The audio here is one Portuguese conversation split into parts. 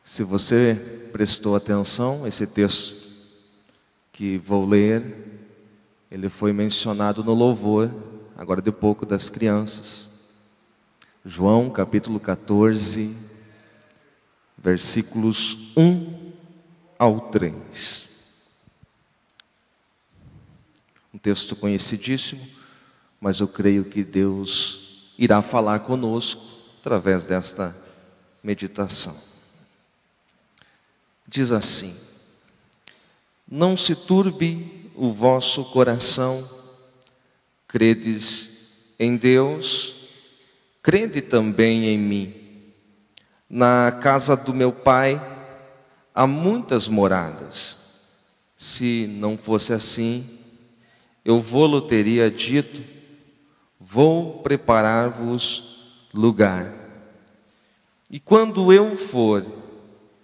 Se você prestou atenção, esse texto que vou ler, ele foi mencionado no louvor, agora de pouco, das crianças. João capítulo 14, versículos 1 ao 3. Um texto conhecidíssimo, mas eu creio que Deus irá falar conosco através desta meditação. Diz assim: não se turbe o vosso coração, credes em Deus, crede também em mim. Na casa do meu Pai há muitas moradas. Se não fosse assim, eu vou-lo teria dito, vou preparar-vos lugar. E quando eu for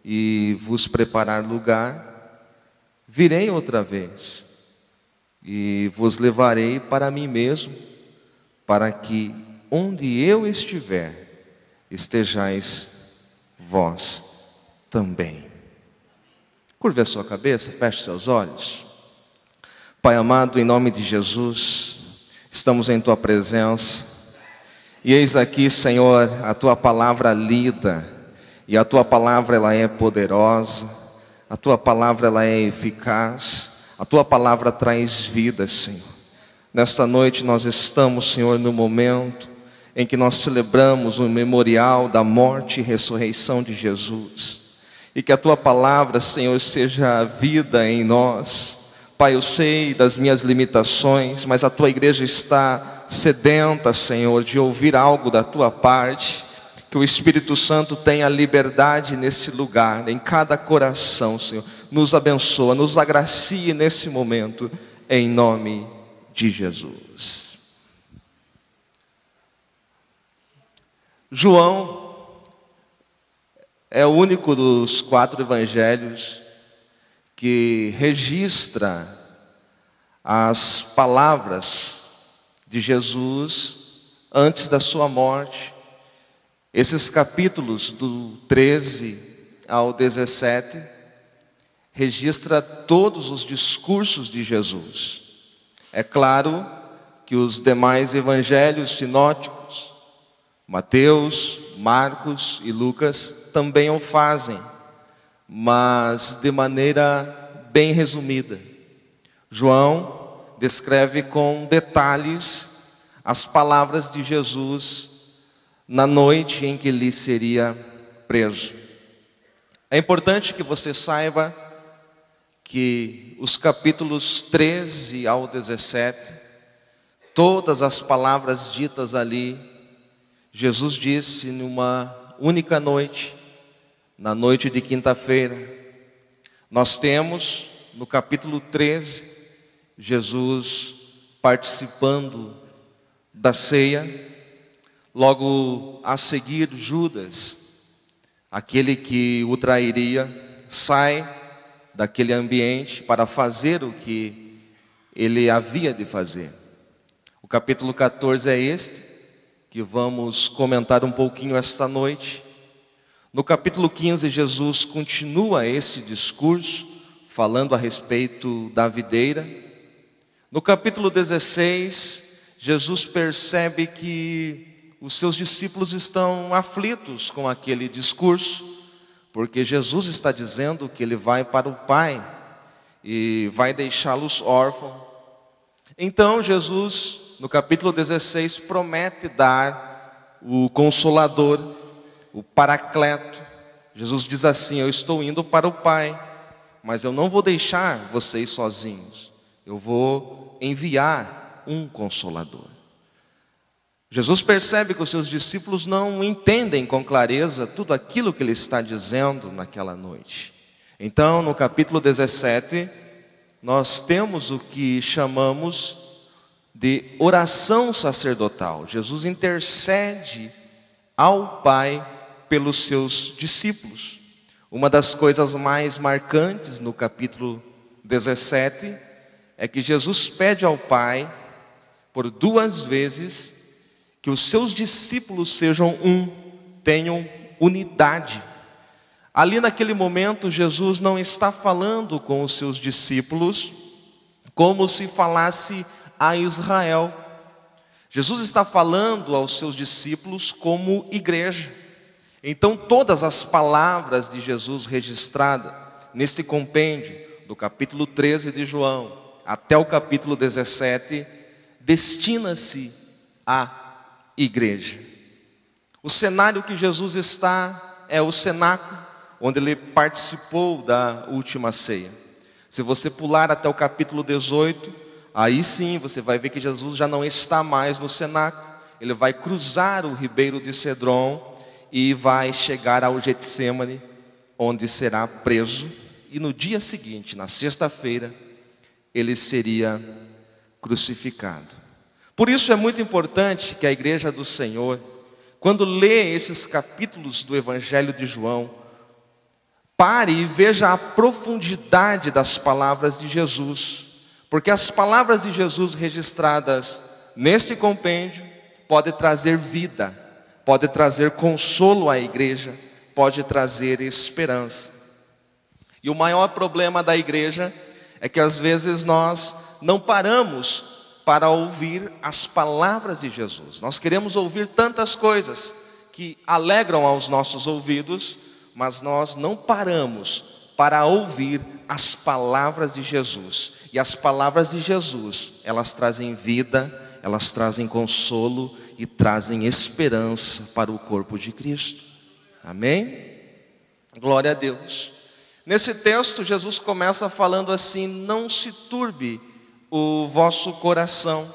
e vos preparar lugar, virei outra vez e vos levarei para mim mesmo, para que onde eu estiver, estejais vós também. Curve a sua cabeça, feche seus olhos. Pai amado, em nome de Jesus, estamos em Tua presença, e eis aqui, Senhor, a Tua palavra lida, e a Tua palavra ela é poderosa, a Tua palavra ela é eficaz, a Tua palavra traz vida, Senhor. Nesta noite nós estamos, Senhor, no momento em que nós celebramos o memorial da morte e ressurreição de Jesus, e que a Tua palavra, Senhor, seja vida em nós. Pai, eu sei das minhas limitações, mas a Tua igreja está sedenta, Senhor, de ouvir algo da Tua parte. Que o Espírito Santo tenha liberdade nesse lugar, em cada coração, Senhor. Nos abençoa, nos agracie nesse momento, em nome de Jesus. João é o único dos 4 evangelhos que registra as palavras de Jesus antes da sua morte. Esses capítulos do 13 ao 17 registra todos os discursos de Jesus. É claro que os demais evangelhos sinóticos, Mateus, Marcos e Lucas, também o fazem, mas de maneira bem resumida. João descreve com detalhes as palavras de Jesus na noite em que ele seria preso. É importante que você saiba que os capítulos 13 ao 17, todas as palavras ditas ali, Jesus disse numa única noite, na noite de quinta-feira. Nós temos no capítulo 13, Jesus participando da ceia. Logo a seguir, Judas, aquele que o trairia, sai daquele ambiente para fazer o que ele havia de fazer. O capítulo 14 é este, que vamos comentar um pouquinho esta noite. No capítulo 15, Jesus continua este discurso, falando a respeito da videira. No capítulo 16, Jesus percebe que os seus discípulos estão aflitos com aquele discurso, porque Jesus está dizendo que ele vai para o Pai e vai deixá-los órfãos. Então Jesus, no capítulo 16, promete dar o Consolador, o Paracleto. Jesus diz assim: eu estou indo para o Pai, mas eu não vou deixar vocês sozinhos, eu vou enviar um Consolador. Jesus percebe que os seus discípulos não entendem com clareza tudo aquilo que ele está dizendo naquela noite. Então, no capítulo 17, nós temos o que chamamos de oração sacerdotal. Jesus intercede ao Pai pelos seus discípulos. Uma das coisas mais marcantes no capítulo 17 é que Jesus pede ao Pai, por 2 vezes, que os seus discípulos sejam um, tenham unidade. Ali naquele momento, Jesus não está falando com os seus discípulos como se falasse a Israel. Jesus está falando aos seus discípulos como igreja. Então todas as palavras de Jesus registradas neste compêndio, do capítulo 13 de João até o capítulo 17, destina-se à igreja. O cenário que Jesus está é o cenáculo onde ele participou da última ceia. Se você pular até o capítulo 18, aí sim você vai ver que Jesus já não está mais no cenáculo. Ele vai cruzar o ribeiro de Cedron e vai chegar ao Getsêmani, onde será preso. E no dia seguinte, na sexta-feira, ele seria crucificado. Por isso é muito importante que a igreja do Senhor, quando lê esses capítulos do Evangelho de João, pare e veja a profundidade das palavras de Jesus. Porque as palavras de Jesus registradas neste compêndio podem trazer vida, pode trazer consolo à igreja, pode trazer esperança. E o maior problema da igreja é que às vezes nós não paramos para ouvir as palavras de Jesus. Nós queremos ouvir tantas coisas que alegram aos nossos ouvidos, mas nós não paramos para ouvir as palavras de Jesus. E as palavras de Jesus, elas trazem vida, elas trazem consolo e trazem esperança para o corpo de Cristo. Amém? Glória a Deus. Nesse texto, Jesus começa falando assim: não se turbe o vosso coração.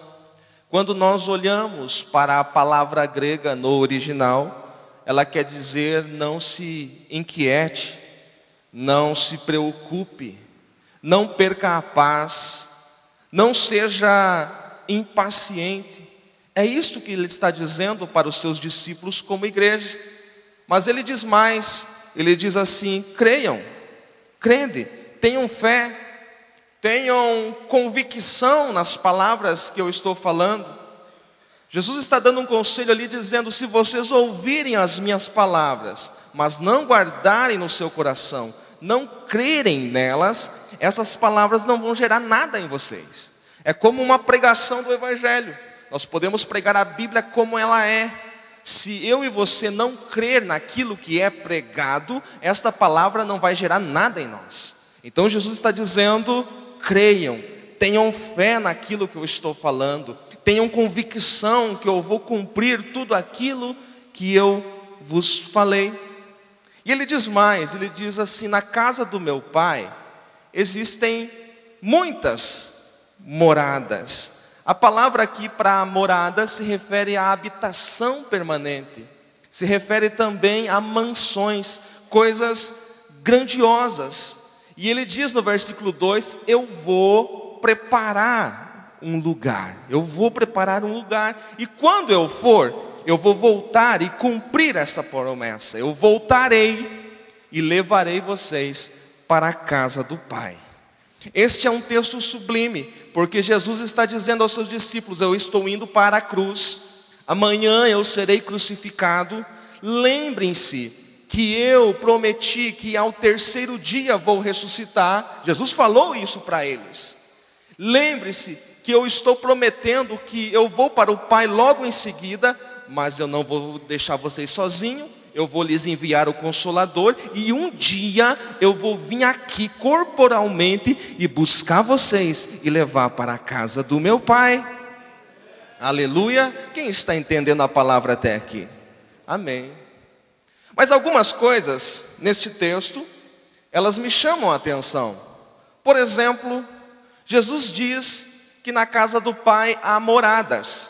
Quando nós olhamos para a palavra grega no original, ela quer dizer não se inquiete, não se preocupe, não perca a paz, não seja impaciente. É isto que ele está dizendo para os seus discípulos como igreja. Mas ele diz mais, ele diz assim: creiam, crede, tenham fé, tenham convicção nas palavras que eu estou falando. Jesus está dando um conselho ali dizendo: se vocês ouvirem as minhas palavras, mas não guardarem no seu coração, não crerem nelas, essas palavras não vão gerar nada em vocês. É como uma pregação do Evangelho. Nós podemos pregar a Bíblia como ela é. Se eu e você não crer naquilo que é pregado, esta palavra não vai gerar nada em nós. Então Jesus está dizendo: creiam, tenham fé naquilo que eu estou falando, tenham convicção que eu vou cumprir tudo aquilo que eu vos falei. E ele diz mais, ele diz assim: na casa do meu pai existem muitas moradas. A palavra aqui para morada se refere à habitação permanente, se refere também a mansões, coisas grandiosas. E ele diz no versículo 2: eu vou preparar um lugar, eu vou preparar um lugar, e quando eu for, eu vou voltar e cumprir essa promessa. Eu voltarei e levarei vocês para a casa do Pai. Este é um texto sublime, porque Jesus está dizendo aos seus discípulos: eu estou indo para a cruz, amanhã eu serei crucificado. Lembrem-se que eu prometi que ao terceiro dia vou ressuscitar. Jesus falou isso para eles. Lembre-se que eu estou prometendo que eu vou para o Pai logo em seguida, mas eu não vou deixar vocês sozinhos. Eu vou lhes enviar o Consolador, e um dia eu vou vir aqui corporalmente e buscar vocês e levar para a casa do meu Pai. Aleluia! Quem está entendendo a palavra até aqui? Amém. Mas algumas coisas neste texto, elas me chamam a atenção. Por exemplo, Jesus diz que na casa do Pai há moradas.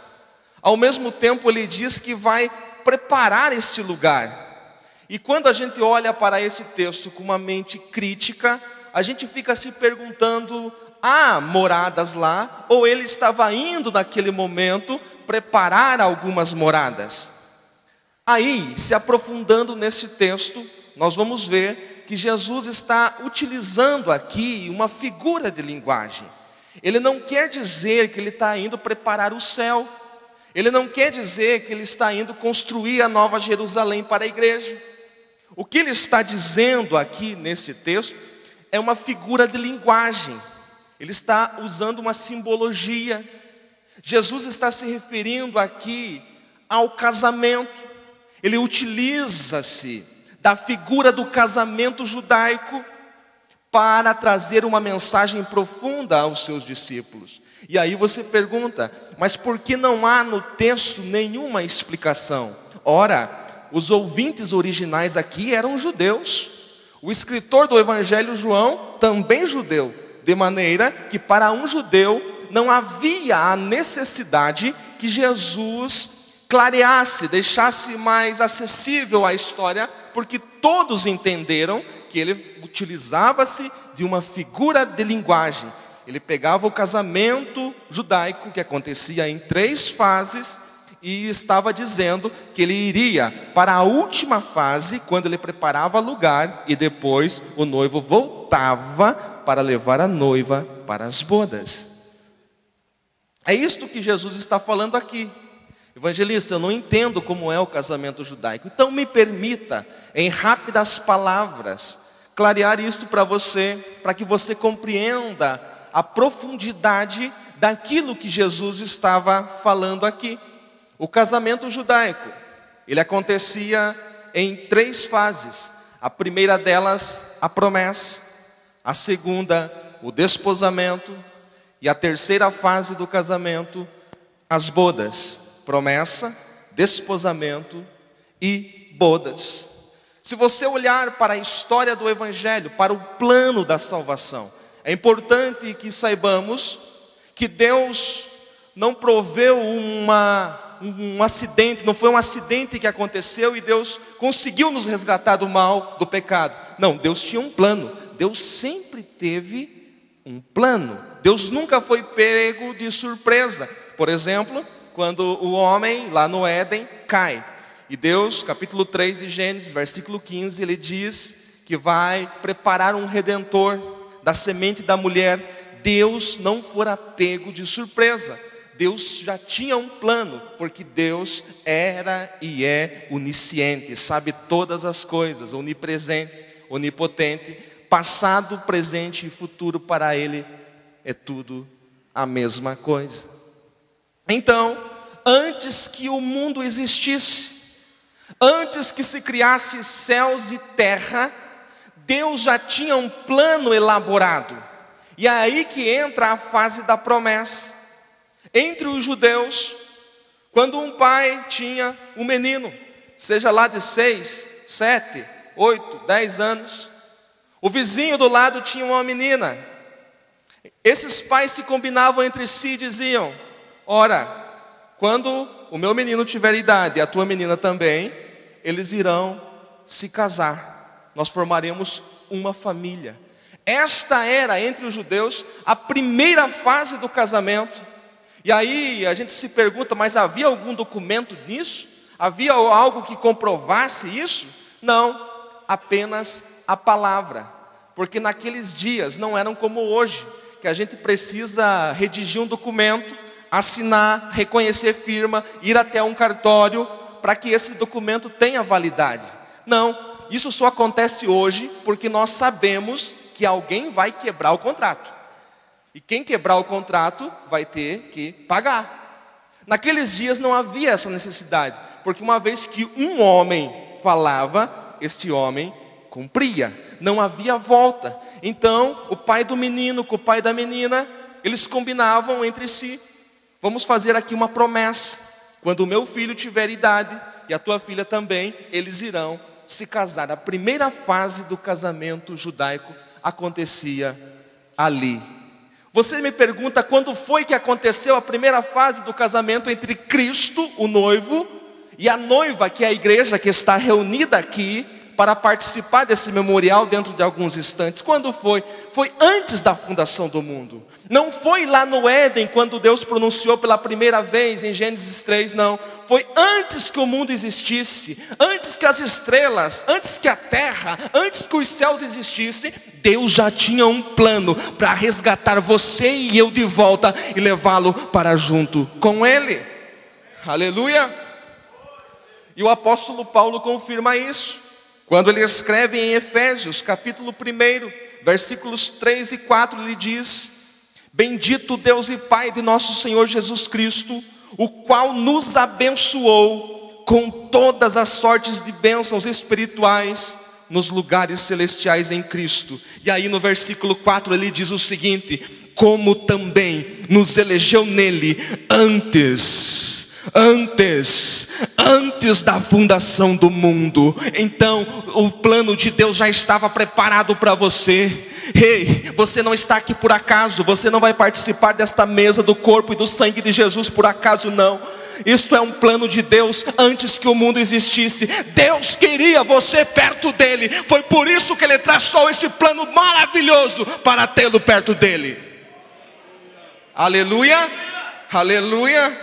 Ao mesmo tempo ele diz que vai preparar este lugar. E quando a gente olha para esse texto com uma mente crítica, a gente fica se perguntando: há moradas lá? Ou ele estava indo naquele momento preparar algumas moradas? Aí, se aprofundando nesse texto, nós vamos ver que Jesus está utilizando aqui uma figura de linguagem. Ele não quer dizer que ele está indo preparar o céu. Ele não quer dizer que ele está indo construir a nova Jerusalém para a igreja. O que ele está dizendo aqui nesse texto é uma figura de linguagem. Ele está usando uma simbologia. Jesus está se referindo aqui ao casamento. Ele utiliza-se da figura do casamento judaico para trazer uma mensagem profunda aos seus discípulos. E aí você pergunta, mas por que não há no texto nenhuma explicação? Ora, os ouvintes originais aqui eram judeus. O escritor do Evangelho João também judeu, de maneira que para um judeu não havia a necessidade que Jesus clareasse, deixasse mais acessível a história, porque todos entenderam que ele utilizava-se de uma figura de linguagem. Ele pegava o casamento judaico, que acontecia em 3 fases, e estava dizendo que ele iria para a última fase, quando ele preparava lugar, e depois o noivo voltava para levar a noiva para as bodas. É isto que Jesus está falando aqui. Evangelista, eu não entendo como é o casamento judaico, então me permita, em rápidas palavras, clarear isto para você, para que você compreenda a profundidade daquilo que Jesus estava falando aqui. O casamento judaico, ele acontecia em 3 fases. A primeira delas, a promessa. A segunda, o desposamento. E a terceira fase do casamento, as bodas. Promessa, desposamento e bodas. Se você olhar para a história do Evangelho, para o plano da salvação, é importante que saibamos que Deus não proveu um acidente, não foi um acidente que aconteceu e Deus conseguiu nos resgatar do mal, do pecado. Não, Deus tinha um plano. Deus sempre teve um plano. Deus nunca foi pego de surpresa. Por exemplo, quando o homem lá no Éden cai. E Deus, capítulo 3 de Gênesis, versículo 15, ele diz que vai preparar um redentor da semente da mulher. Deus não fora pego de surpresa. Deus já tinha um plano, porque Deus era e é onisciente, sabe todas as coisas, onipresente, onipotente, passado, presente e futuro, para Ele é tudo a mesma coisa. Então, antes que o mundo existisse, antes que se criasse céus e terra, Deus já tinha um plano elaborado. E é aí que entra a fase da promessa. Entre os judeus, quando um pai tinha um menino, seja lá de 6, 7, 8, 10 anos, o vizinho do lado tinha uma menina. Esses pais se combinavam entre si e diziam: ora, quando o meu menino tiver idade e a tua menina também, eles irão se casar. Nós formaremos uma família. Esta era, entre os judeus, a primeira fase do casamento. E aí a gente se pergunta, mas havia algum documento nisso? Havia algo que comprovasse isso? Não, apenas a palavra. Porque naqueles dias não eram como hoje, que a gente precisa redigir um documento, assinar, reconhecer firma, ir até um cartório para que esse documento tenha validade. Não, isso só acontece hoje porque nós sabemos que alguém vai quebrar o contrato. E quem quebrar o contrato vai ter que pagar. Naqueles dias não havia essa necessidade, porque uma vez que um homem falava, este homem cumpria. Não havia volta. Então, o pai do menino com o pai da menina, eles combinavam entre si: vamos fazer aqui uma promessa. Quando o meu filho tiver idade, e a tua filha também, eles irão se casar. A primeira fase do casamento judaico acontecia ali. Você me pergunta quando foi que aconteceu a primeira fase do casamento entre Cristo, o noivo, e a noiva, que é a igreja que está reunida aqui para participar desse memorial dentro de alguns instantes. Quando foi? Foi antes da fundação do mundo. Não foi lá no Éden, quando Deus pronunciou pela primeira vez em Gênesis 3, não. Foi antes que o mundo existisse, antes que as estrelas, antes que a terra, antes que os céus existissem. Deus já tinha um plano para resgatar você e eu de volta e levá-lo para junto com Ele. Aleluia! E o apóstolo Paulo confirma isso. Quando ele escreve em Efésios, capítulo 1, versículos 3 e 4, ele diz: bendito Deus e Pai de nosso Senhor Jesus Cristo, o qual nos abençoou com todas as sortes de bênçãos espirituais nos lugares celestiais em Cristo. E aí no versículo 4 ele diz o seguinte: como também nos elegeu nele antes da fundação do mundo. Então o plano de Deus já estava preparado para você. Ei, você não está aqui por acaso. Você não vai participar desta mesa do corpo e do sangue de Jesus por acaso, não. Isto é um plano de Deus antes que o mundo existisse. Deus queria você perto dele. Foi por isso que ele traçou esse plano maravilhoso para tê-lo perto dele. Aleluia, aleluia,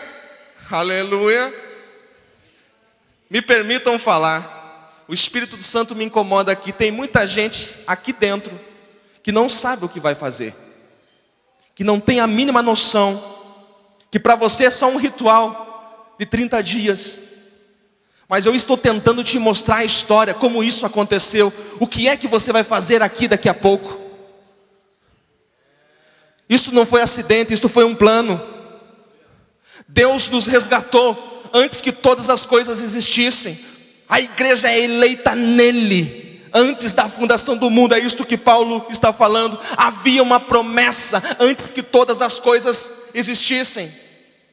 aleluia. Me permitam falar, o Espírito Santo me incomoda aqui. Tem muita gente aqui dentro que não sabe o que vai fazer, que não tem a mínima noção, que para você é só um ritual de 30 dias. Mas eu estou tentando te mostrar a história, como isso aconteceu. O que é que você vai fazer aqui daqui a pouco? Isso não foi acidente, isso foi um plano. Deus nos resgatou antes que todas as coisas existissem. A igreja é eleita nele, antes da fundação do mundo. É isto que Paulo está falando. Havia uma promessa antes que todas as coisas existissem.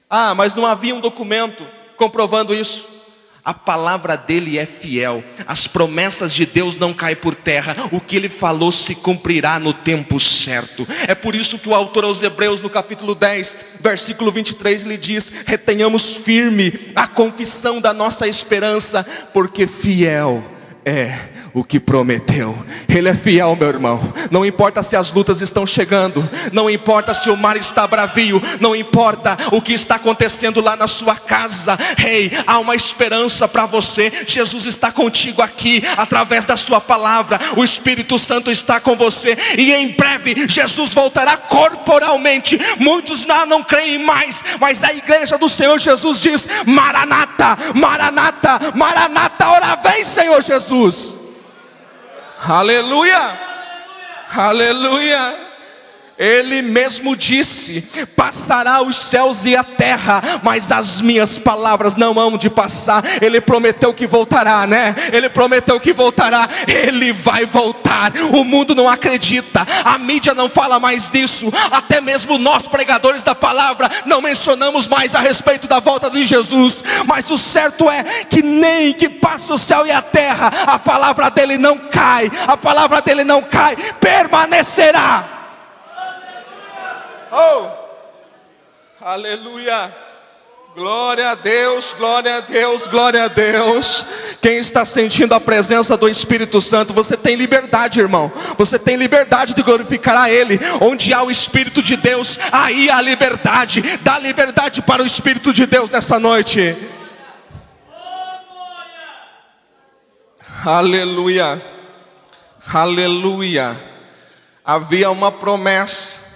Ah, mas não havia um documento comprovando isso. A palavra dele é fiel. As promessas de Deus não caem por terra. O que ele falou se cumprirá no tempo certo. É por isso que o autor aos Hebreus, no capítulo 10, versículo 23, ele diz: retenhamos firme a confissão da nossa esperança, porque fiel é o que prometeu. Ele é fiel, meu irmão. Não importa se as lutas estão chegando, não importa se o mar está bravio, não importa o que está acontecendo lá na sua casa. Ei, há uma esperança para você. Jesus está contigo aqui, através da sua palavra. O Espírito Santo está com você. E em breve Jesus voltará corporalmente. Muitos não creem mais, mas a igreja do Senhor Jesus diz: Maranata, Maranata, Maranata, ora vem Senhor Jesus. Aleluia, aleluia. Ele mesmo disse: passará os céus e a terra, mas as minhas palavras não hão de passar. Ele prometeu que voltará, né? Ele prometeu que voltará. Ele vai voltar. O mundo não acredita, a mídia não fala mais disso. Até mesmo nós, pregadores da palavra, não mencionamos mais a respeito da volta de Jesus. Mas o certo é que nem que passe o céu e a terra, a palavra dele não cai. A palavra dele não cai, permanecerá. Oh, aleluia, glória a Deus, glória a Deus, glória a Deus. Quem está sentindo a presença do Espírito Santo, você tem liberdade, irmão. Você tem liberdade de glorificar a Ele. Onde há o Espírito de Deus, aí há liberdade. Dá liberdade para o Espírito de Deus nessa noite. Aleluia, aleluia. Havia uma promessa.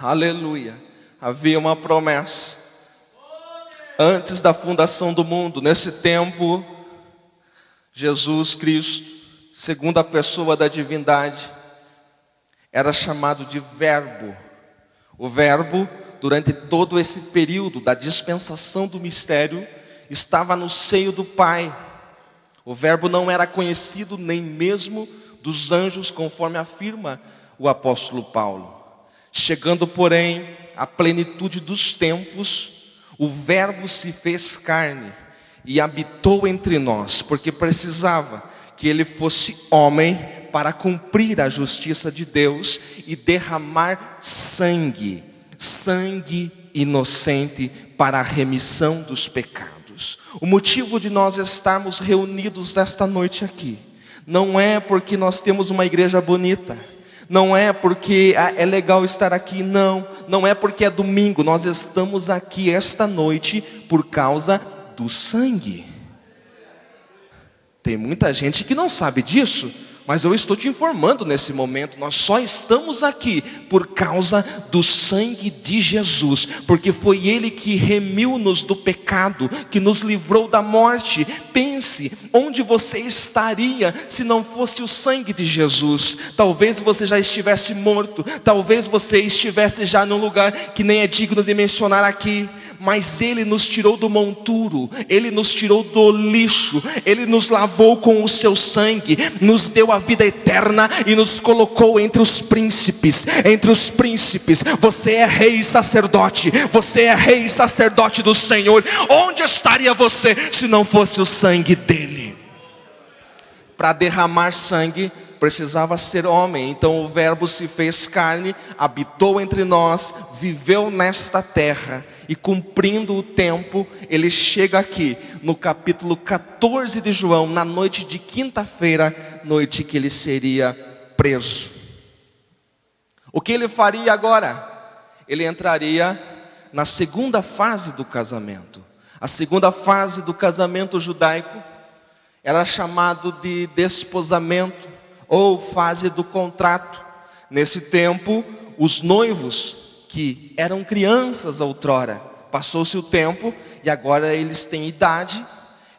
Aleluia, havia uma promessa antes da fundação do mundo. Nesse tempo, Jesus Cristo, segunda pessoa da divindade, era chamado de Verbo. O Verbo, durante todo esse período da dispensação do mistério, estava no seio do Pai. O Verbo não era conhecido nem mesmo dos anjos, conforme afirma o apóstolo Paulo. Chegando, porém, à plenitude dos tempos, o Verbo se fez carne e habitou entre nós, porque precisava que ele fosse homem para cumprir a justiça de Deus e derramar sangue, sangue inocente para a remissão dos pecados. O motivo de nós estarmos reunidos esta noite aqui não é porque nós temos uma igreja bonita, não é porque é legal estar aqui, não é porque é domingo. Nós estamos aqui esta noite por causa do sangue. Tem muita gente que não sabe disso, Mas eu estou te informando nesse momento, nós só estamos aqui por causa do sangue de Jesus, porque foi Ele que remiu-nos do pecado, que nos livrou da morte. Pense, onde você estaria se não fosse o sangue de Jesus? Talvez você já estivesse morto, talvez você estivesse já num lugar que nem é digno de mencionar aqui. Mas Ele nos tirou do monturo, Ele nos tirou do lixo, Ele nos lavou com o seu sangue, nos deu a vida eterna e nos colocou entre os príncipes. Você é rei e sacerdote, você é rei e sacerdote do Senhor. Onde estaria você se não fosse o sangue dEle? Para derramar sangue precisava ser homem, então o verbo se fez carne, habitou entre nós, viveu nesta terra, e cumprindo o tempo, ele chega aqui, no capítulo 14 de João, na noite de quinta-feira, noite que ele seria preso. O que ele faria agora? Ele entraria na segunda fase do casamento. A segunda fase do casamento judaico era chamado de desposamento, ou fase do contrato. Nesse tempo, os noivos, que eram crianças outrora, passou-se o tempo e agora eles têm idade,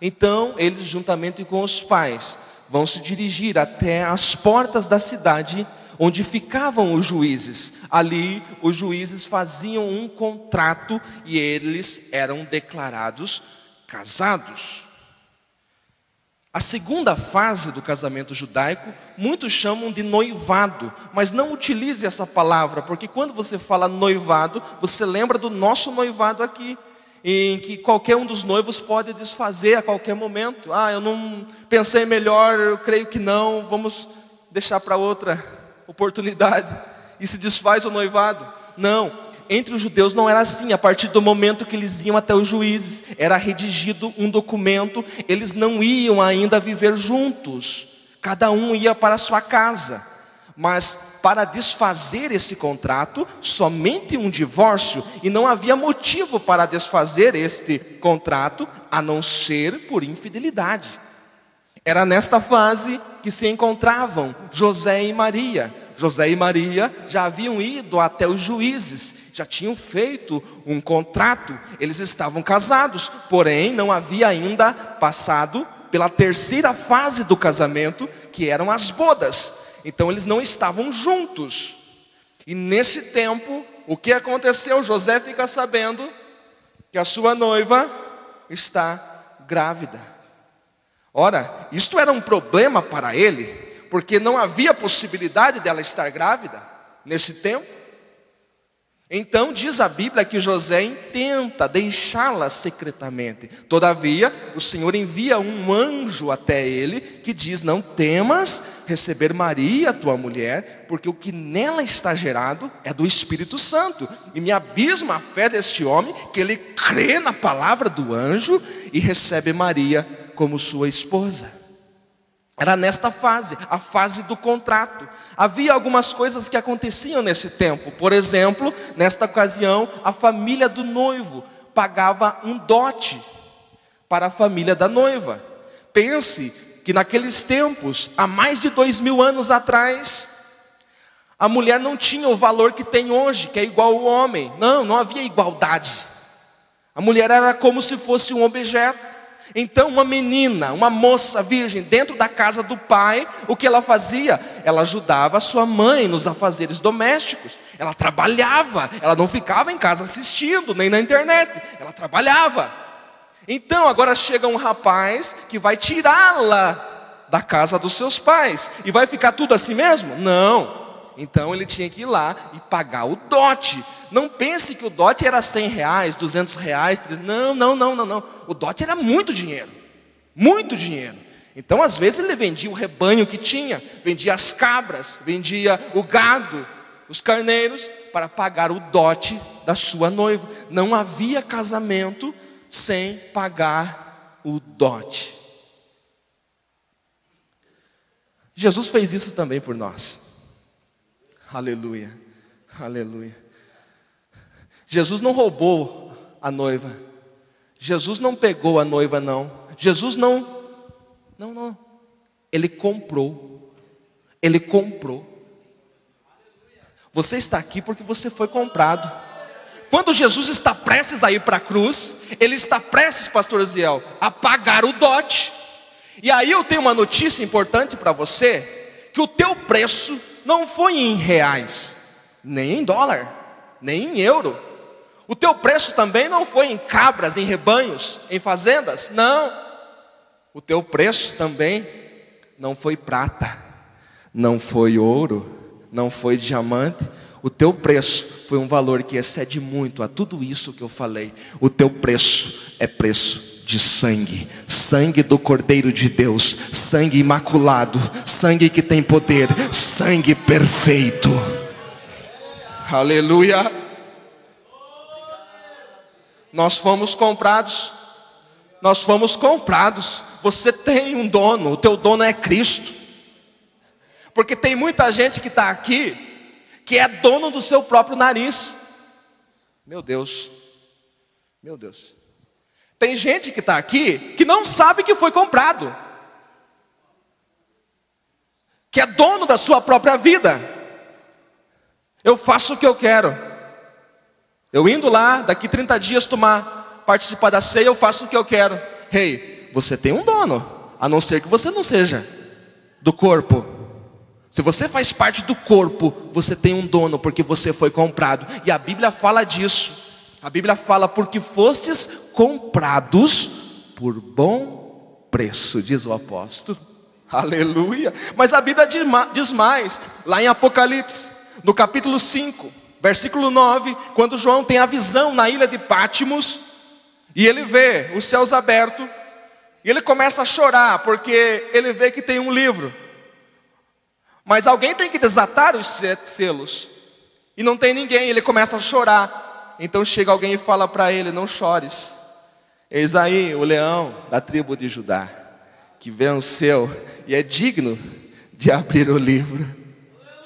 então eles juntamente com os pais vão se dirigir até as portas da cidade onde ficavam os juízes. Ali os juízes faziam um contrato e eles eram declarados casados. A segunda fase do casamento judaico, muitos chamam de noivado, mas não utilize essa palavra, porque quando você fala noivado, você lembra do nosso noivado aqui, em que qualquer um dos noivos pode desfazer a qualquer momento. Eu não pensei melhor, eu creio que não, vamos deixar para outra oportunidade, e se desfaz o noivado. Não. Entre os judeus não era assim. A partir do momento que eles iam até os juízes, era redigido um documento. Eles não iam ainda viver juntos, cada um ia para a sua casa. Mas para desfazer esse contrato, somente um divórcio, e não havia motivo para desfazer este contrato, a não ser por infidelidade. Era nesta fase que se encontravam José e Maria. José e Maria já haviam ido até os juízes, já tinham feito um contrato, eles estavam casados, porém não havia ainda passado pela terceira fase do casamento, que eram as bodas. Então eles não estavam juntos. E nesse tempo, o que aconteceu? José fica sabendo que a sua noiva está grávida. Ora, isto era um problema para ele, porque não havia possibilidade dela estar grávida nesse tempo. Então diz a Bíblia que José intenta deixá-la secretamente. Todavia, o Senhor envia um anjo até ele, que diz: não temas receber Maria, tua mulher, porque o que nela está gerado é do Espírito Santo. E me abisma a fé deste homem, que ele crê na palavra do anjo e recebe Maria como sua esposa. Era nesta fase, a fase do contrato. Havia algumas coisas que aconteciam nesse tempo. Por exemplo, nesta ocasião, a família do noivo pagava um dote para a família da noiva. Pense que naqueles tempos, há mais de 2000 anos atrás, a mulher não tinha o valor que tem hoje, que é igual ao homem. Não havia igualdade. A mulher era como se fosse um objeto. Então uma menina, uma moça virgem dentro da casa do pai, o que ela fazia? Ela ajudava a sua mãe nos afazeres domésticos. Ela trabalhava, ela não ficava em casa assistindo, nem na internet, ela trabalhava. Então agora chega um rapaz que vai tirá-la da casa dos seus pais. E vai ficar tudo assim mesmo? Não. Então ele tinha que ir lá e pagar o dote. Não pense que o dote era R$100, R$200, não. O dote era muito dinheiro, muito dinheiro. Então às vezes ele vendia o rebanho que tinha, vendia as cabras, vendia o gado, os carneiros, para pagar o dote da sua noiva. Não havia casamento sem pagar o dote. Jesus fez isso também por nós. Aleluia, aleluia. Jesus não roubou a noiva. Jesus não pegou a noiva, não. Jesus não. Ele comprou. Ele comprou. Você está aqui porque você foi comprado. Quando Jesus está prestes a ir para a cruz, Ele está prestes, pastor Aziel, a pagar o dote. E aí eu tenho uma notícia importante para você, que o teu preço não foi em reais, nem em dólar, nem em euro. O teu preço também não foi em cabras, em rebanhos, em fazendas, não. O teu preço também não foi prata, não foi ouro, não foi diamante. O teu preço foi um valor que excede muito a tudo isso que eu falei. O teu preço é preço de sangue, sangue do Cordeiro de Deus, sangue imaculado, sangue que tem poder, sangue perfeito. Aleluia. Nós fomos comprados. Nós fomos comprados. Você tem um dono, o teu dono é Cristo. Porque tem muita gente que está aqui que é dono do seu próprio nariz. Meu Deus, meu Deus. Tem gente que está aqui que não sabe que foi comprado, que é dono da sua própria vida. Eu faço o que eu quero. Eu indo lá, daqui 30 dias participar da ceia, eu faço o que eu quero. Hey, você tem um dono, a não ser que você não seja do corpo. Se você faz parte do corpo, você tem um dono, porque você foi comprado. E a Bíblia fala disso. A Bíblia fala, porque fostes comprados por bom preço, diz o apóstolo. Aleluia. Mas a Bíblia diz mais, lá em Apocalipse, no capítulo 5, versículo 9, quando João tem a visão na ilha de Pátimos, e ele vê os céus abertos, e ele começa a chorar, porque ele vê que tem um livro. Mas alguém tem que desatar os 7 selos, e não tem ninguém. Ele começa a chorar. Então chega alguém e fala para ele: não chores, eis aí o leão da tribo de Judá, que venceu e é digno de abrir o livro.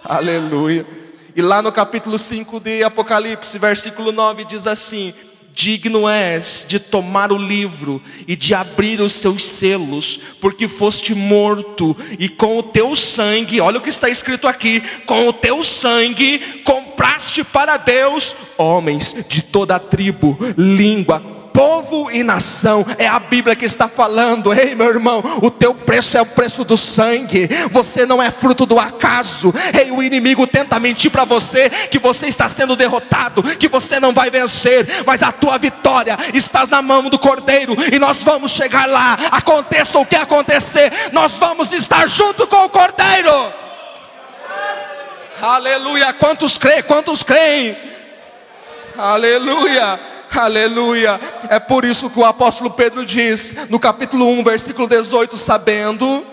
Aleluia. E lá no capítulo 5 de Apocalipse, versículo 9, diz assim: digno és de tomar o livro e de abrir os seus selos, porque foste morto, e com o teu sangue, olha o que está escrito aqui, com o teu sangue compraste para Deus homens de toda a tribo, língua, povo e nação. É a Bíblia que está falando. Ei, meu irmão, o teu preço é o preço do sangue. Você não é fruto do acaso. Ei, o inimigo tenta mentir para você que você está sendo derrotado, que você não vai vencer, mas a tua vitória está na mão do Cordeiro, e nós vamos chegar lá. Aconteça o que acontecer, nós vamos estar junto com o Cordeiro. Aleluia. Quantos creem? Quantos creem? Aleluia. Aleluia. É por isso que o apóstolo Pedro diz no capítulo 1, versículo 18: sabendo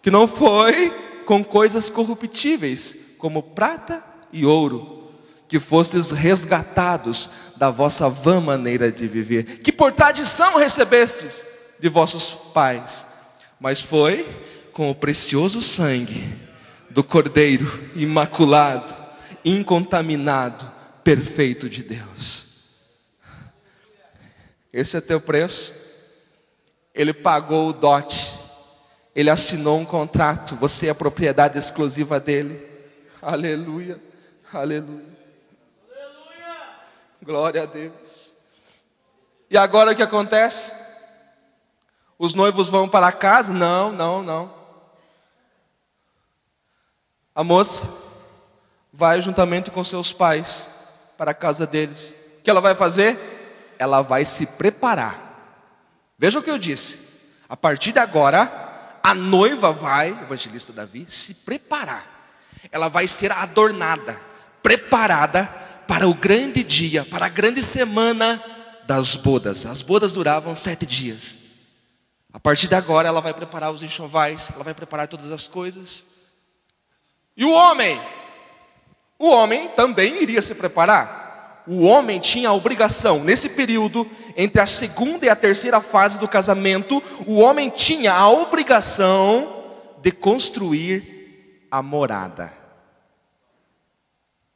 que não foi com coisas corruptíveis, como prata e ouro, que fostes resgatados da vossa vã maneira de viver, que por tradição recebestes de vossos pais, mas foi com o precioso sangue do Cordeiro imaculado, incontaminado, perfeito de Deus. Esse é teu preço. Ele pagou o dote, ele assinou um contrato, você é a propriedade exclusiva dele. Aleluia, aleluia, aleluia. Glória a Deus. E agora o que acontece? Os noivos vão para casa? Não. A moça vai juntamente com seus pais para a casa deles. O que ela vai fazer? Ela vai se preparar. Veja o que eu disse. A partir de agora, a noiva vai, evangelista Davi, se preparar. Ela vai ser adornada, preparada para o grande dia, para a grande semana das bodas. As bodas duravam 7 dias. A partir de agora, ela vai preparar os enxovais, ela vai preparar todas as coisas. E o homem também iria se preparar. O homem tinha a obrigação, nesse período, entre a segunda e a terceira fase do casamento, o homem tinha a obrigação de construir a morada,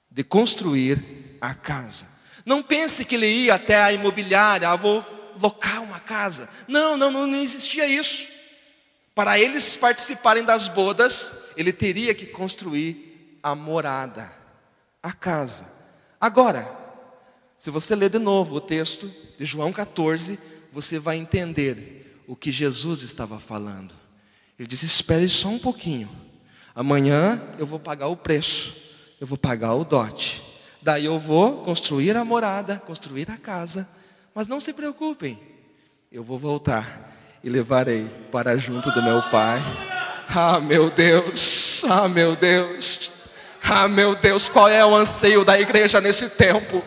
de construir a casa. Não pense que ele ia até a imobiliária, vou locar uma casa. Não existia isso. Para eles participarem das bodas, ele teria que construir a morada, a casa. Agora, se você ler de novo o texto de João 14, você vai entender o que Jesus estava falando. Ele disse: espere só um pouquinho, amanhã eu vou pagar o preço, eu vou pagar o dote, daí eu vou construir a morada, construir a casa, mas não se preocupem, eu vou voltar e levarei para junto do meu Pai. Ah, meu Deus, ah, meu Deus, ah, meu Deus, qual é o anseio da igreja nesse tempo?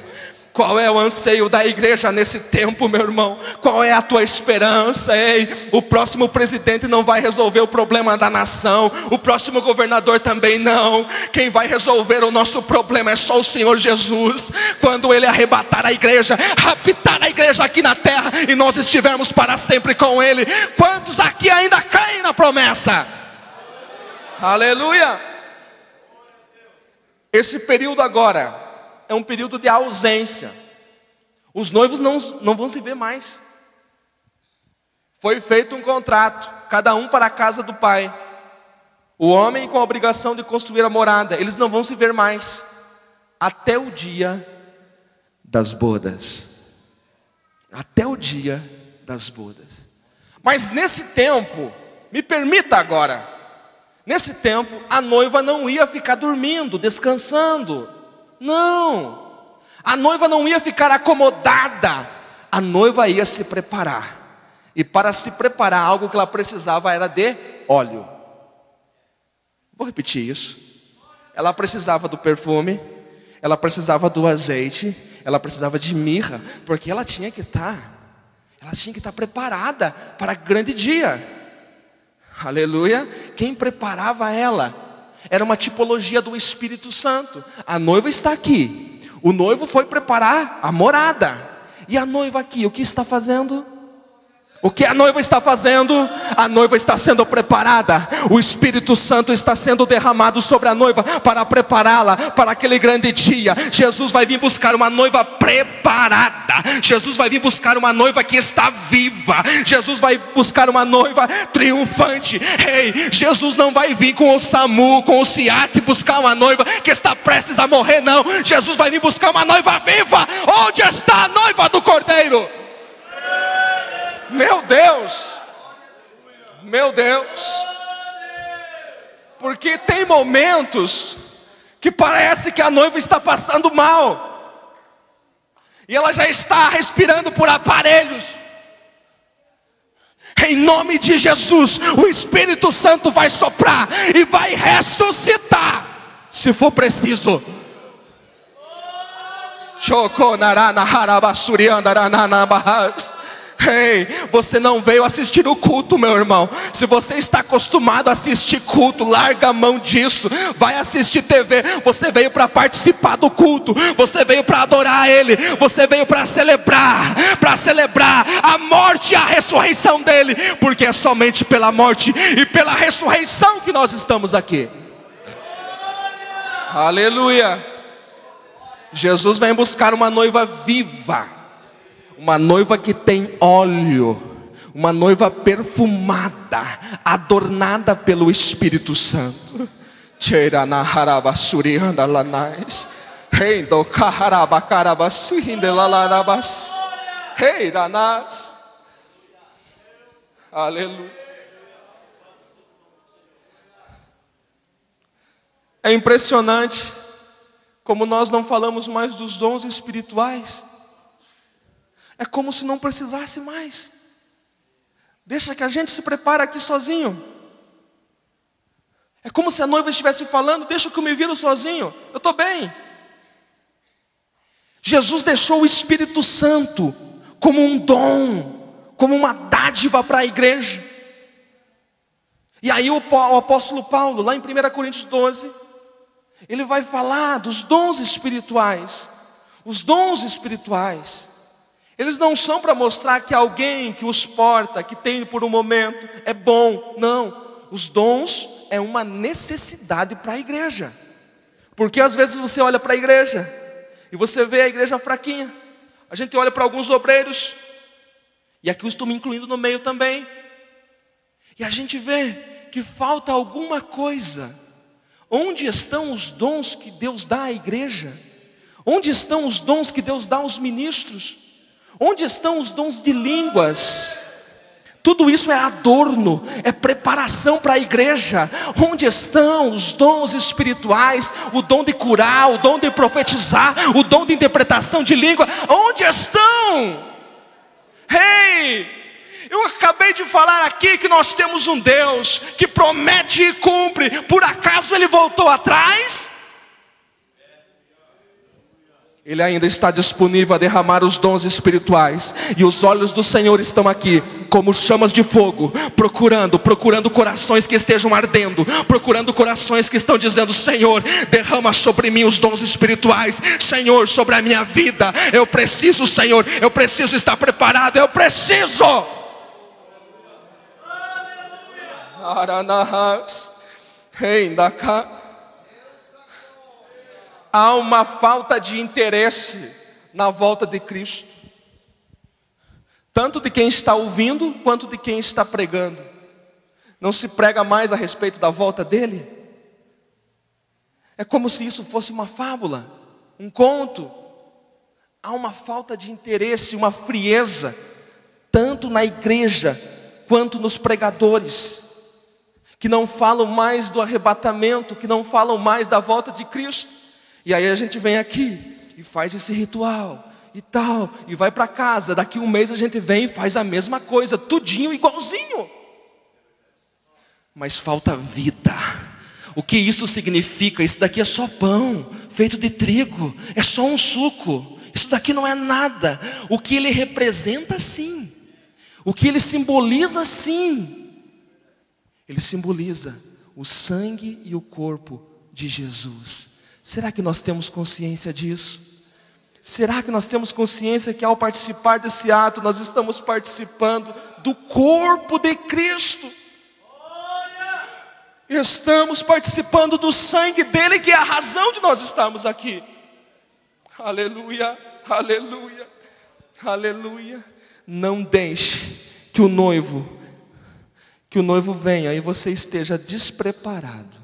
Qual é o anseio da igreja nesse tempo, meu irmão? Qual é a tua esperança? Ei, o próximo presidente não vai resolver o problema da nação, o próximo governador também não. Quem vai resolver o nosso problema é só o Senhor Jesus. Quando Ele arrebatar a igreja, raptar a igreja aqui na terra, e nós estivermos para sempre com Ele. Quantos aqui ainda creem na promessa? Aleluia! Esse período agora é um período de ausência. Os noivos não vão se ver mais. Foi feito um contrato, cada um para a casa do pai. O homem com a obrigação de construir a morada. Eles não vão se ver mais até o dia das bodas. Até o dia das bodas. Mas nesse tempo, me permita agora, nesse tempo a noiva não ia ficar dormindo, descansando. Não, a noiva não ia ficar acomodada, a noiva ia se preparar. E para se preparar, algo que ela precisava era de óleo. Vou repetir isso. Ela precisava do perfume, ela precisava do azeite, ela precisava de mirra, porque ela tinha que estar preparada para o grande dia. Aleluia. Quem preparava ela era uma tipologia do Espírito Santo. A noiva está aqui, o noivo foi preparar a morada, e a noiva aqui, o que está fazendo? O que a noiva está fazendo? A noiva está sendo preparada. O Espírito Santo está sendo derramado sobre a noiva para prepará-la para aquele grande dia. Jesus vai vir buscar uma noiva preparada. Jesus vai vir buscar uma noiva que está viva. Jesus vai buscar uma noiva triunfante. Ei, Jesus não vai vir com o SAMU, com o SIAT buscar uma noiva que está prestes a morrer, não. Jesus vai vir buscar uma noiva viva. Onde está a noiva do Cordeiro? Meu Deus, meu Deus, porque tem momentos que parece que a noiva está passando mal, e ela já está respirando por aparelhos. Em nome de Jesus, o Espírito Santo vai soprar e vai ressuscitar, se for preciso. Ei, você não veio assistir o culto, meu irmão. Se você está acostumado a assistir culto, larga a mão disso, vai assistir TV. Você veio para participar do culto, você veio para adorar Ele, você veio para celebrar a morte e a ressurreição dEle, porque é somente pela morte e pela ressurreição que nós estamos aqui. Aleluia. Jesus vem buscar uma noiva viva, uma noiva que tem óleo, uma noiva perfumada, adornada pelo Espírito Santo. Aleluia. É impressionante como nós não falamos mais dos dons espirituais. É como se não precisasse mais. Deixa que a gente se prepare aqui sozinho. É como se a noiva estivesse falando: deixa que eu me viro sozinho, eu estou bem. Jesus deixou o Espírito Santo como um dom, como uma dádiva para a igreja. E aí o apóstolo Paulo, lá em 1 Coríntios 12, ele vai falar dos dons espirituais. Os dons espirituais, eles não são para mostrar que alguém que os porta, que tem por um momento, é bom. Não, os dons é uma necessidade para a igreja. Porque às vezes você olha para a igreja e você vê a igreja fraquinha. A gente olha para alguns obreiros, e aqui eu estou me incluindo no meio também, e a gente vê que falta alguma coisa. Onde estão os dons que Deus dá à igreja? Onde estão os dons que Deus dá aos ministros? Onde estão os dons de línguas? Tudo isso é adorno, é preparação para a igreja. Onde estão os dons espirituais? O dom de curar, o dom de profetizar, o dom de interpretação de língua. Onde estão? Eu acabei de falar aqui que nós temos um Deus que promete e cumpre. Por acaso Ele voltou atrás? Ele ainda está disponível a derramar os dons espirituais. E os olhos do Senhor estão aqui, como chamas de fogo, procurando corações que estejam ardendo, procurando corações que estão dizendo: Senhor, derrama sobre mim os dons espirituais. Senhor, sobre a minha vida. Eu preciso, Senhor, eu preciso estar preparado. Eu preciso. Há uma falta de interesse na volta de Cristo, tanto de quem está ouvindo, quanto de quem está pregando. Não se prega mais a respeito da volta dele. É como se isso fosse uma fábula, um conto. Há uma falta de interesse, uma frieza, tanto na igreja, quanto nos pregadores, que não falam mais do arrebatamento, que não falam mais da volta de Cristo. E aí a gente vem aqui e faz esse ritual e tal, e vai para casa. Daqui um mês a gente vem e faz a mesma coisa, tudinho igualzinho. Mas falta vida. O que isso significa? Isso daqui é só pão feito de trigo, é só um suco. Isso daqui não é nada. O que ele representa, sim. O que ele simboliza, sim. Ele simboliza o sangue e o corpo de Jesus. Será que nós temos consciência disso? Será que nós temos consciência que ao participar desse ato, nós estamos participando do corpo de Cristo? Estamos participando do sangue dele, que é a razão de nós estarmos aqui. Aleluia, aleluia, aleluia. Não deixe que o noivo venha e você esteja despreparado.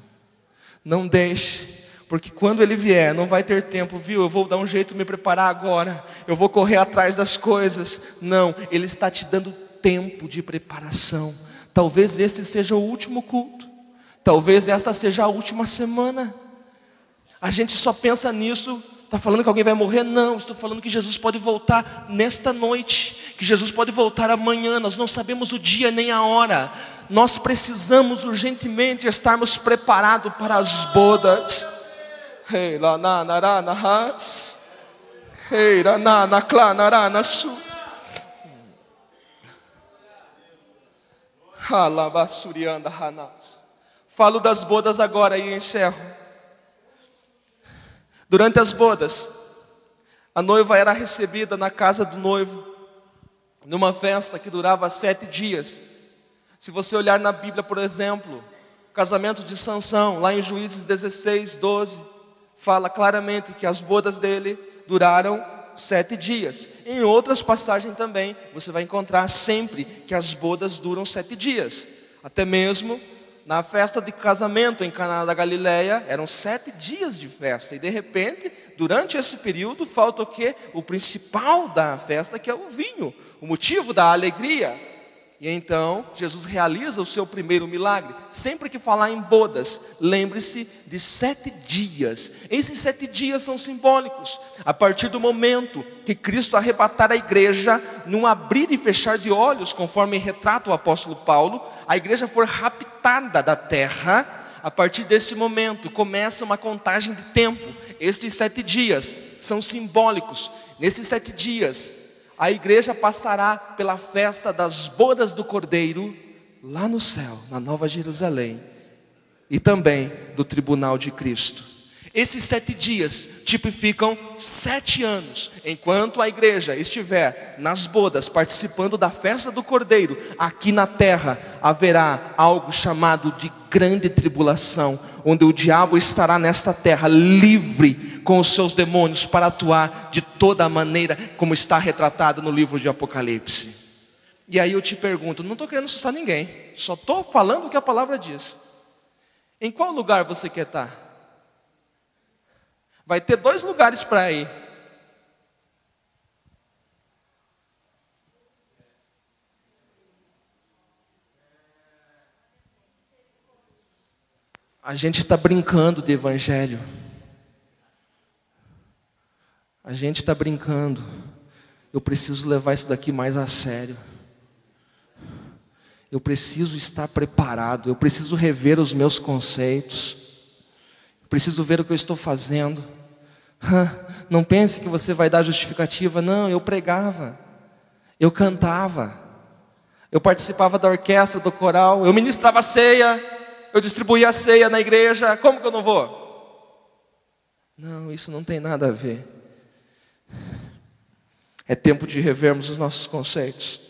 Não deixe. Porque quando ele vier, não vai ter tempo, viu? Eu vou dar um jeito de me preparar agora. Eu vou correr atrás das coisas. Não, ele está te dando tempo de preparação. Talvez este seja o último culto. Talvez esta seja a última semana. A gente só pensa nisso. Está falando que alguém vai morrer? Não, estou falando que Jesus pode voltar nesta noite. Que Jesus pode voltar amanhã. Nós não sabemos o dia nem a hora. Nós precisamos urgentemente estarmos preparados para as bodas. Hey, la na na na has. Hey, la na na kla na na su. Halabasurianda hanas. Falo das bodas agora e encerro. Durante as bodas, a noiva era recebida na casa do noivo, numa festa que durava 7 dias. Se você olhar na Bíblia, por exemplo, o casamento de Sansão, lá em Juízes 16, 12, fala claramente que as bodas dele duraram 7 dias. Em outras passagens também, você vai encontrar sempre que as bodas duram 7 dias. Até mesmo na festa de casamento em Caná da Galileia, eram 7 dias de festa. E de repente, durante esse período, falta o quê? O principal da festa, que é o vinho, o motivo da alegria. E então, Jesus realiza o seu primeiro milagre. Sempre que falar em bodas, lembre-se de 7 dias. Esses 7 dias são simbólicos. A partir do momento que Cristo arrebatar a igreja, num abrir e fechar de olhos, conforme retrata o apóstolo Paulo, a igreja for raptada da terra. A partir desse momento, começa uma contagem de tempo. Estes 7 dias são simbólicos. Nesses 7 dias, a igreja passará pela festa das bodas do Cordeiro, lá no céu, na Nova Jerusalém, e também do tribunal de Cristo. Esses 7 dias tipificam 7 anos. Enquanto a igreja estiver nas bodas, participando da festa do Cordeiro, aqui na terra haverá algo chamado de grande tribulação, onde o diabo estará nesta terra livre com os seus demônios para atuar de toda a maneira como está retratado no livro de Apocalipse. E aí eu te pergunto, não estou querendo assustar ninguém, só estou falando o que a palavra diz. Em qual lugar você quer estar? Vai ter 2 lugares para ir. A gente está brincando de evangelho. A gente está brincando. Eu preciso levar isso daqui mais a sério. Eu preciso estar preparado. Eu preciso rever os meus conceitos. Eu preciso ver o que eu estou fazendo. Não pense que você vai dar justificativa. Não, eu pregava. Eu cantava. Eu participava da orquestra, do coral. Eu ministrava a ceia. Eu distribuía a ceia na igreja. Como que eu não vou? Não, isso não tem nada a ver. É tempo de revermos os nossos conceitos.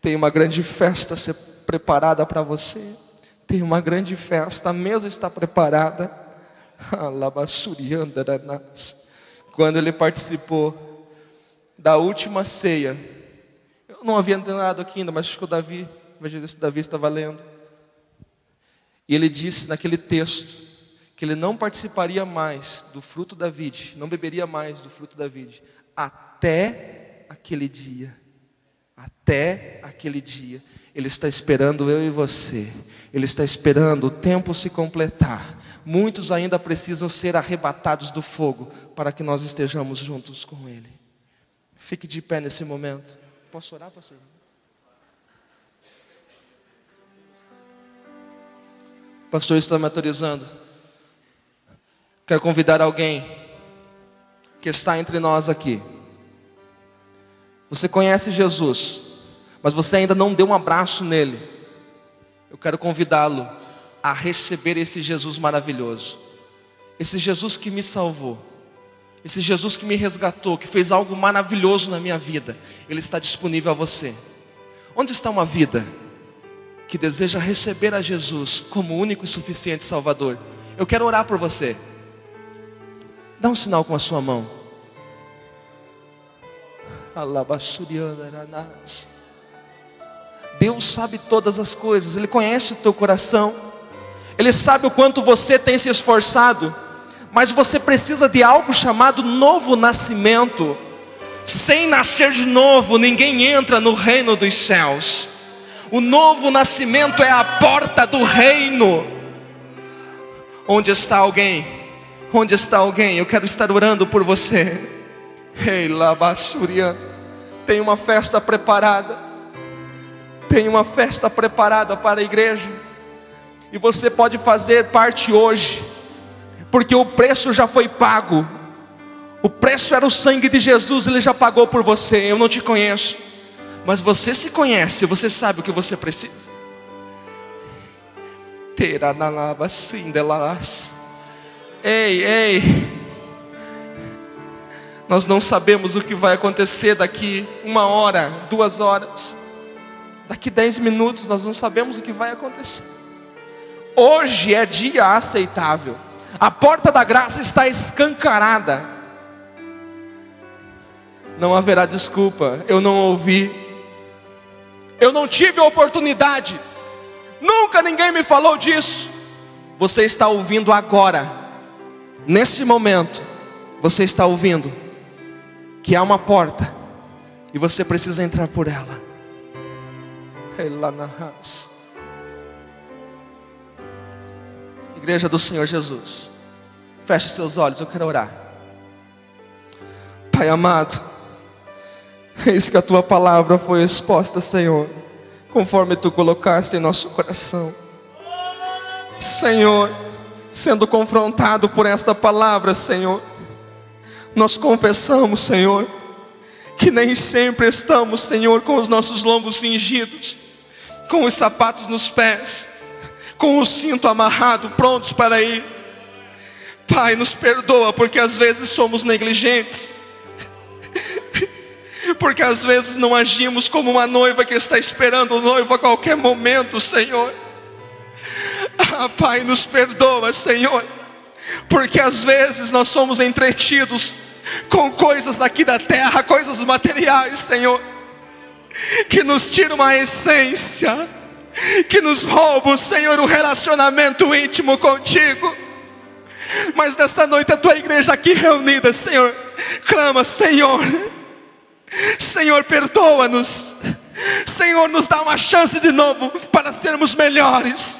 Tem uma grande festa a ser preparada para você. Tem uma grande festa, a mesa está preparada. Quando ele participou da última ceia, eu não havia entrado aqui ainda, mas acho que o evangelista Davi estava lendo. E ele disse naquele texto que ele não participaria mais do fruto da vide, não beberia mais do fruto da vide, até aquele dia. Até aquele dia. Ele está esperando eu e você. Ele está esperando o tempo se completar. Muitos ainda precisam ser arrebatados do fogo para que nós estejamos juntos com Ele. Fique de pé nesse momento. Posso orar, pastor? Pastor está me autorizando. Quero convidar alguém que está entre nós aqui. Você conhece Jesus, mas você ainda não deu um abraço nele. Eu quero convidá-lo a receber esse Jesus maravilhoso. Esse Jesus que me salvou. Esse Jesus que me resgatou, que fez algo maravilhoso na minha vida. Ele está disponível a você. Onde está uma vida que deseja receber a Jesus como único e suficiente Salvador? Eu quero orar por você. Dá um sinal com a sua mão. Deus sabe todas as coisas. Ele conhece o teu coração. Ele sabe o quanto você tem se esforçado. Mas você precisa de algo chamado novo nascimento. Sem nascer de novo, ninguém entra no reino dos céus. O novo nascimento é a porta do reino. Onde está alguém? Onde está alguém? Eu quero estar orando por você. Ei, Labassuria. Tem uma festa preparada. Tem uma festa preparada para a igreja. E você pode fazer parte hoje. Porque o preço já foi pago. O preço era o sangue de Jesus. Ele já pagou por você. Eu não te conheço, mas você se conhece. Você sabe o que você precisa. Ei, nós não sabemos o que vai acontecer daqui 1 hora, 2 horas, daqui 10 minutos, nós não sabemos o que vai acontecer. Hoje é dia aceitável. A porta da graça está escancarada. Não haverá desculpa. Eu não ouvi. Eu não tive a oportunidade. Nunca ninguém me falou disso. Você está ouvindo agora. Nesse momento, você está ouvindo que há uma porta e você precisa entrar por ela. Igreja do Senhor Jesus, feche seus olhos, eu quero orar. Pai amado, eis que a tua palavra foi exposta, Senhor, conforme tu colocaste em nosso coração. Senhor, sendo confrontado por esta palavra, Senhor, nós confessamos, Senhor, que nem sempre estamos, Senhor, com os nossos lombos cingidos, com os sapatos nos pés, com o cinto amarrado, prontos para ir. Pai, nos perdoa, porque às vezes somos negligentes, porque às vezes não agimos como uma noiva que está esperando o noivo a qualquer momento, Senhor. Pai, nos perdoa, Senhor, porque às vezes nós somos entretidos com coisas aqui da terra, coisas materiais, Senhor, que nos tiram a essência, que nos roubam, Senhor, o relacionamento íntimo contigo. Mas nessa noite a tua igreja aqui reunida, Senhor, clama: Senhor, Senhor, perdoa-nos. Senhor, nos dá uma chance de novo para sermos melhores.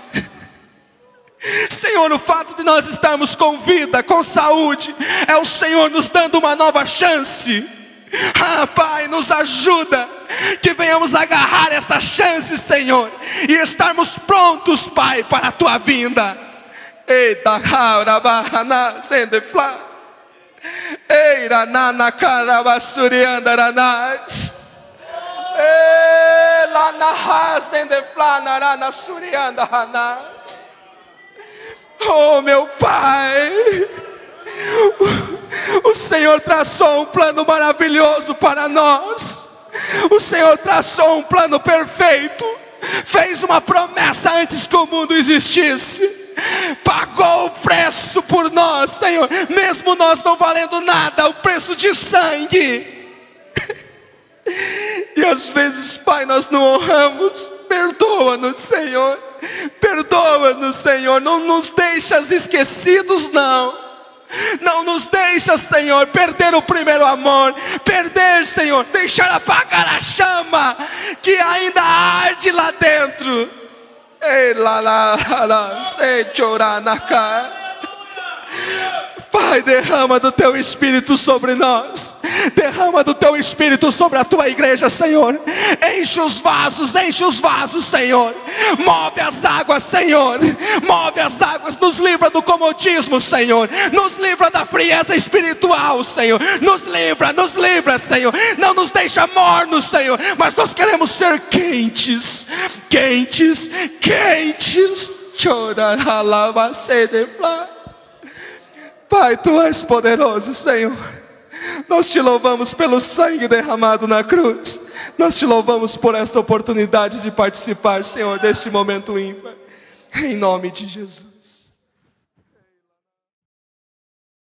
Senhor, o fato de nós estarmos com vida, com saúde, é o Senhor nos dando uma nova chance. Pai, nos ajuda, que venhamos agarrar esta chance, Senhor, e estarmos prontos, Pai, para a tua vinda. Eita, raurabahana, sendefla. Eira nana carabasuriandaranas. Ela na sendefla narana suriandaranas. Oh, meu Pai, o Senhor traçou um plano maravilhoso para nós. O Senhor traçou um plano perfeito. Fez uma promessa antes que o mundo existisse. Pagou o preço por nós, Senhor, mesmo nós não valendo nada, o preço de sangue. E às vezes, Pai, nós não honramos. Perdoa-nos, Senhor. Perdoa-nos, Senhor. Não nos deixas esquecidos, não. Não nos deixa, Senhor, perder o primeiro amor. Perder, Senhor, deixar apagar a chama que ainda arde lá dentro. Ei, lá, sei chorar na cara. Pai, derrama do teu Espírito sobre nós. Derrama do teu Espírito sobre a tua igreja, Senhor. Enche os vasos, Senhor. Move as águas, Senhor. Move as águas, nos livra do comodismo, Senhor. Nos livra da frieza espiritual, Senhor. Nos livra, Senhor. Não nos deixa mornos, Senhor, mas nós queremos ser quentes. Chorar, alava, sedefla. Pai, tu és poderoso, Senhor. Nós te louvamos pelo sangue derramado na cruz. Nós te louvamos por esta oportunidade de participar, Senhor, desse momento ímpar. Em nome de Jesus.